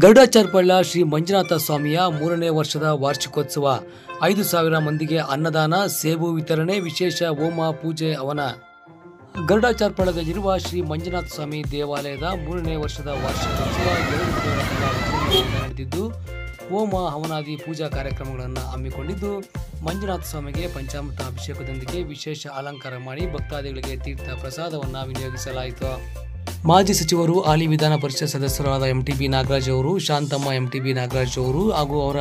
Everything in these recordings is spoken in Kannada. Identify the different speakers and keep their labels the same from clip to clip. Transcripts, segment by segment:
Speaker 1: ಗರುಡಾಚಾರ್ಪಳ್ಳ ಶ್ರೀ ಮಂಜುನಾಥ ಸ್ವಾಮಿಯ 3ನೇ ವರ್ಷದ ವಾರ್ಷಿಕೋತ್ಸವ 5,000 ಮಂದಿಗೆ ಅನ್ನದಾನ, ಸೇಬು ವಿತರಣೆ, ವಿಶೇಷ ಹೋಮ ಪೂಜೆ ಹವನ. ಗರುಡಾಚಾರ್ಪಳ್ಳದಲ್ಲಿರುವ ಶ್ರೀ ಮಂಜುನಾಥ ಸ್ವಾಮಿ ದೇವಾಲಯದ 3ನೇ ವರ್ಷದ ವಾರ್ಷಿಕೋತ್ಸವ 2 ದಿನಗಳ ಕಾಲ ನಡೆದಿದ್ದು, ಹೋಮ ಹವನಾದಿ ಪೂಜಾ ಕಾರ್ಯಕ್ರಮಗಳನ್ನು ಹಮ್ಮಿಕೊಂಡಿದ್ದು, ಮಂಜುನಾಥ ಸ್ವಾಮಿಗೆ ಪಂಚಾಮೃತ ಅಭಿಷೇಕದೊಂದಿಗೆ ವಿಶೇಷ ಅಲಂಕಾರ ಮಾಡಿ ಭಕ್ತಾದಿಗಳಿಗೆ ತೀರ್ಥ ಪ್ರಸಾದವನ್ನು ವಿನಿಯೋಗಿಸಲಾಯಿತು. ಮಾಜಿ ಸಚಿವರು, ಹಾಲಿ ವಿಧಾನ ಪರಿಷತ್ ಸದಸ್ಯರಾದ ಎಂಟಿಬಿ ನಾಗರಾಜ್ ಅವರು, ಶಾಂತಮ್ಮ ಎಂಟಿಬಿ ನಾಗರಾಜ್ ಅವರು ಹಾಗೂ ಅವರ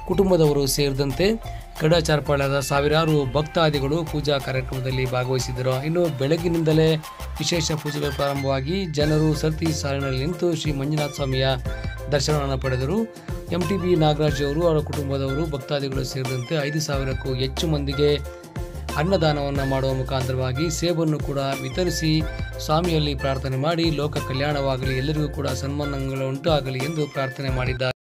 Speaker 1: ಕುಟುಂಬದವರು ಸೇರಿದಂತೆ ಗರುಡಾಚಾರ್ಪಳ್ಳದ ಸಾವಿರಾರು ಭಕ್ತಾದಿಗಳು ಪೂಜಾ ಕಾರ್ಯಕ್ರಮದಲ್ಲಿ ಭಾಗವಹಿಸಿದರು. ಇನ್ನು ಬೆಳಗ್ಗಿನಿಂದಲೇ ವಿಶೇಷ ಪೂಜೆಗಳು ಪ್ರಾರಂಭವಾಗಿ ಜನರು ಸರತಿ ಸಾಲಿನಲ್ಲಿ ನಿಂತು ಶ್ರೀ ಮಂಜುನಾಥ ಸ್ವಾಮಿಯ ದರ್ಶನವನ್ನು ಪಡೆದರು. ಎಂಟಿಬಿ ನಾಗರಾಜ್ ಅವರು, ಅವರ ಕುಟುಂಬದವರು, ಭಕ್ತಾದಿಗಳು ಸೇರಿದಂತೆ 5,000ಕ್ಕೂ ಹೆಚ್ಚು ಮಂದಿಗೆ ಅನ್ನದಾನವನ್ನು ಮಾಡುವ ಮುಖಾಂತರವಾಗಿ ಸೇಬನ್ನು ಕೂಡ ವಿತರಿಸಿ ಸ್ವಾಮಿಯಲ್ಲಿ ಪ್ರಾರ್ಥನೆ ಮಾಡಿ ಲೋಕ ಕಲ್ಯಾಣವಾಗಲಿ, ಎಲ್ಲರಿಗೂ ಕೂಡ ಸನ್ಮಾನಗಳು ಉಂಟಾಗಲಿ ಎಂದು ಪ್ರಾರ್ಥನೆ ಮಾಡಿದ್ದಾರೆ.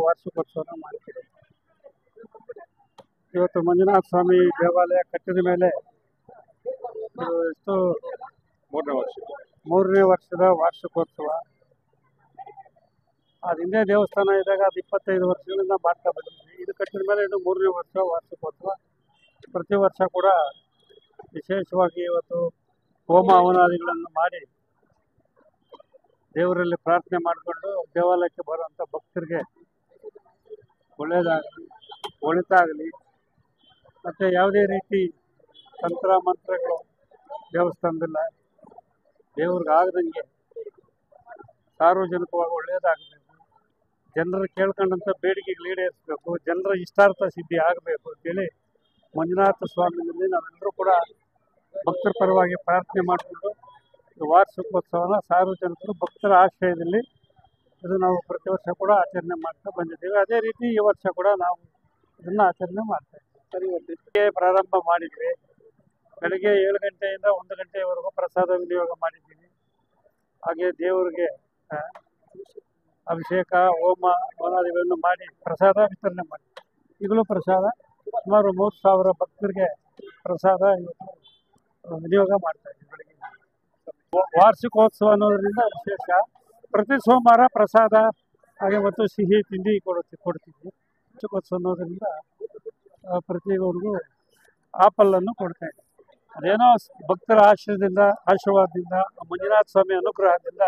Speaker 2: ವಾರ್ಷಿಕೋತ್ಸವ ಮಾಡ್ತೀವಿ. ಇವತ್ತು ಮಂಜುನಾಥ ಸ್ವಾಮಿ ದೇವಾಲಯ ಕಟ್ಟಿದ ಮೇಲೆ ಎಷ್ಟು 3ನೇ ವರ್ಷದ ವಾರ್ಷಿಕೋತ್ಸವ. ಅದು ಹಿಂದೆ ದೇವಸ್ಥಾನ ಇದ್ದಾಗ ಅದು 25 ವರ್ಷಗಳಿಂದ ಮಾಡ್ತಾ ಬಂದಿದ್ವಿ. ಇದು ಕಟ್ಟಿದ ಮೇಲೆ ಇದು 3ನೇ ವರ್ಷ ವಾರ್ಷಿಕೋತ್ಸವ. ಪ್ರತಿ ವರ್ಷ ಕೂಡ ವಿಶೇಷವಾಗಿ ಇವತ್ತು ಹೋಮ ಹವನಾದಿಗಳನ್ನು ಮಾಡಿ ದೇವರಲ್ಲಿ ಪ್ರಾರ್ಥನೆ ಮಾಡಿಕೊಂಡು ದೇವಾಲಯಕ್ಕೆ ಬರುವಂಥ ಭಕ್ತರಿಗೆ ಒಳ್ಳೆಯದಾಗಲಿ, ಒಳಿತಾಗಲಿ, ಮತ್ತು ಯಾವುದೇ ರೀತಿ ತಂತ್ರ ಮಂತ್ರಗಳು ದೇವಸ್ಥಾನದಲ್ಲ ದೇವ್ರಿಗಾಗದಂಗೆ ಸಾರ್ವಜನಿಕವಾಗಿ ಒಳ್ಳೆಯದಾಗಬೇಕು, ಜನರು ಕೇಳ್ಕೊಂಡಂಥ ಬೇಡಿಕೆಗಳು ಈಡೇರಿಸಬೇಕು, ಜನರ ಇಷ್ಟಾರ್ಥ ಸಿದ್ಧಿ ಆಗಬೇಕು ಅಂತೇಳಿ ಮಂಜುನಾಥ ಸ್ವಾಮಿನಲ್ಲಿ ನಾವೆಲ್ಲರೂ ಕೂಡ ಭಕ್ತರ ಪರವಾಗಿ ಪ್ರಾರ್ಥನೆ ಮಾಡಿಕೊಂಡು ವಾರ್ಷಿಕೋತ್ಸವನ ಸಾರ್ವಜನಿಕರು ಭಕ್ತರ ಆಶ್ರಯದಲ್ಲಿ ಇದು ನಾವು ಪ್ರತಿ ವರ್ಷ ಕೂಡ ಆಚರಣೆ ಮಾಡ್ತಾ ಬಂದಿದ್ದೀವಿ. ಅದೇ ರೀತಿ ಈ ವರ್ಷ ಕೂಡ ನಾವು ಇದನ್ನು ಆಚರಣೆ ಮಾಡ್ತಾ ಇದ್ದೀವಿ. ಇವತ್ತಿಗೆ ಪ್ರಾರಂಭ ಮಾಡಿದ್ವಿ. ಬೆಳಗ್ಗೆ 7 ಗಂಟೆಯಿಂದ 1 ಗಂಟೆಯವರೆಗೂ ಪ್ರಸಾದ ವಿನಿಯೋಗ ಮಾಡಿದ್ದೀವಿ. ಹಾಗೆ ದೇವರಿಗೆ ಅಭಿಷೇಕ, ಹೋಮ ಹವನಾದಿಗಳನ್ನು ಮಾಡಿ ಪ್ರಸಾದ ವಿತರಣೆ ಮಾಡಿದ್ವಿ. ಈಗಲೂ ಪ್ರಸಾದ ಸುಮಾರು 3,000 ಭಕ್ತರಿಗೆ ಪ್ರಸಾದ ಇವತ್ತು ವಿನಿಯೋಗ ಮಾಡ್ತಾ ಇದ್ದೀವಿ. ಬೆಳಗ್ಗೆ ವಾರ್ಷಿಕೋತ್ಸವ ಅನ್ನೋದ್ರಿಂದ ವಿಶೇಷ. ಪ್ರತಿ ಸೋಮವಾರ ಪ್ರಸಾದ ಹಾಗೆ ಮತ್ತು ಸಿಹಿ ತಿಂಡಿ ಕೊಡ್ತೀವಿ. ವಾರ್ಷಿಕೋತ್ಸವ ಅನ್ನೋದ್ರಿಂದ ಪ್ರತಿಯೊಬ್ಬರಿಗೂ ಆಪಲ್ಲನ್ನು ಕೊಡ್ತಾ ಇದ್ದೀವಿ. ಅದೇನೋ ಭಕ್ತರ ಆಶೀರ್ವಾದದಿಂದ ಮಂಜುನಾಥ ಸ್ವಾಮಿ ಅನುಗ್ರಹದಿಂದ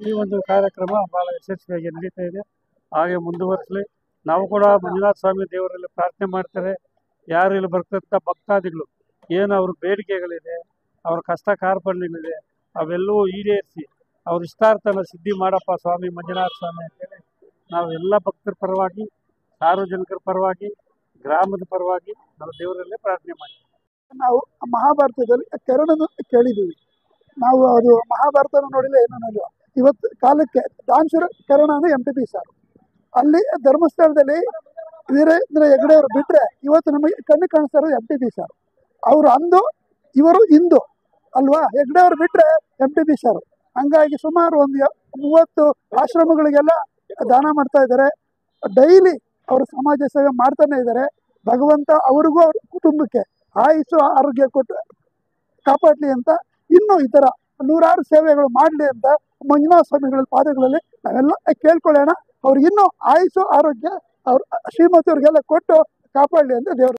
Speaker 2: ಈ ಒಂದು ಕಾರ್ಯಕ್ರಮ ಭಾಳ ಯಶಸ್ವಿಯಾಗಿ ನಡೀತಾ ಇದೆ. ಹಾಗೆ ಮುಂದುವರಿಸಲಿ. ನಾವು ಕೂಡ ಮಂಜುನಾಥ ಸ್ವಾಮಿ ದೇವರಲ್ಲಿ ಪ್ರಾರ್ಥನೆ ಮಾಡ್ತಾರೆ. ಯಾರು ಇಲ್ಲಿ ಬರ್ತಂಥ ಭಕ್ತಾದಿಗಳು ಏನು ಅವ್ರ ಬೇಡಿಕೆಗಳಿದೆ, ಅವ್ರ ಕಷ್ಟ ಕಾರ್ಪಣ್ಯಗಳಿದೆ, ಅವೆಲ್ಲವೂ ಈಡೇರಿಸಿ ಅವ್ರ ಇಷ್ಟಾರ್ಥನ ಸಿದ್ಧಿ ಮಾಡಪ್ಪ ಸ್ವಾಮಿ ಮಂಜುನಾಥ ಸ್ವಾಮಿ ಅಂತೇಳಿ ನಾವು ಎಲ್ಲ ಭಕ್ತರ ಪರವಾಗಿ, ಸಾರ್ವಜನಿಕರ ಪರವಾಗಿ, ಗ್ರಾಮದ ಪರವಾಗಿ ನಾವು ದೇವರಲ್ಲೇ ಪ್ರಾರ್ಥನೆ ಮಾಡ್ತೀವಿ.
Speaker 3: ನಾವು ಮಹಾಭಾರತದಲ್ಲಿ ಕರ್ಣನ ಕೇಳಿದ್ದೀವಿ. ನಾವು ಅದು ಮಹಾಭಾರತನ ನೋಡಿಲ್ಲ, ಏನೋ ನೋಡಿಲ್ಲ. ಇವತ್ತು ಕಾಲಕ್ಕೆ ದಾನ್ಶೂರ ಕರ್ಣ ಅಂದರೆ ಎಂಟಿಬಿ ಸರ್. ಅಲ್ಲಿ ಧರ್ಮಸ್ಥಳದಲ್ಲಿ ವೀರೇಂದ್ರ ಹೆಗ್ಗಡೆ ಅವರು ಬಿಟ್ಟರೆ ಇವತ್ತು ನಮಗೆ ಕಣ್ಣು ಕಾಣಿಸ್ತಾ ಇರೋದು ಎಂಟಿಬಿ ಸರ್. ಅವರು ಅಂದು, ಇವರು ಇಂದು ಅಲ್ವಾ. ಹೆಗ್ಗಡೆ ಅವರು ಬಿಟ್ಟರೆ ಎಂಟಿಬಿ ಸರ್. ಹಂಗಾಗಿ ಸುಮಾರು ಒಂದು 30 ಆಶ್ರಮಗಳಿಗೆಲ್ಲ ದಾನ ಮಾಡ್ತಾ ಇದ್ದಾರೆ. ಡೈಲಿ ಅವರು ಸಮಾಜ ಸೇವೆ ಮಾಡ್ತಾನೆ ಇದ್ದಾರೆ. ಭಗವಂತ ಅವ್ರಿಗೂ ಅವ್ರ ಕುಟುಂಬಕ್ಕೆ ಆಯುಸ್ಸು ಆರೋಗ್ಯ ಕೊಟ್ಟು ಕಾಪಾಡಲಿ ಅಂತ, ಇನ್ನೂ ಈ ಥರ 100 ಸೇವೆಗಳು ಮಾಡಲಿ ಅಂತ ಮಂಜುನಾಥ ಸ್ವಾಮಿಗಳ ಪಾದಗಳಲ್ಲಿ ನಾವೆಲ್ಲ ಕೇಳ್ಕೊಳ್ಳೋಣ. ಅವ್ರಿಗಿನ್ನೂ ಆಯುಸ್ಸು ಆರೋಗ್ಯ ಅವ್ರ ಶ್ರೀಮತಿಯವ್ರಿಗೆಲ್ಲ ಕೊಟ್ಟು ಕಾಪಾಡಲಿ ಅಂತ ದೇವರು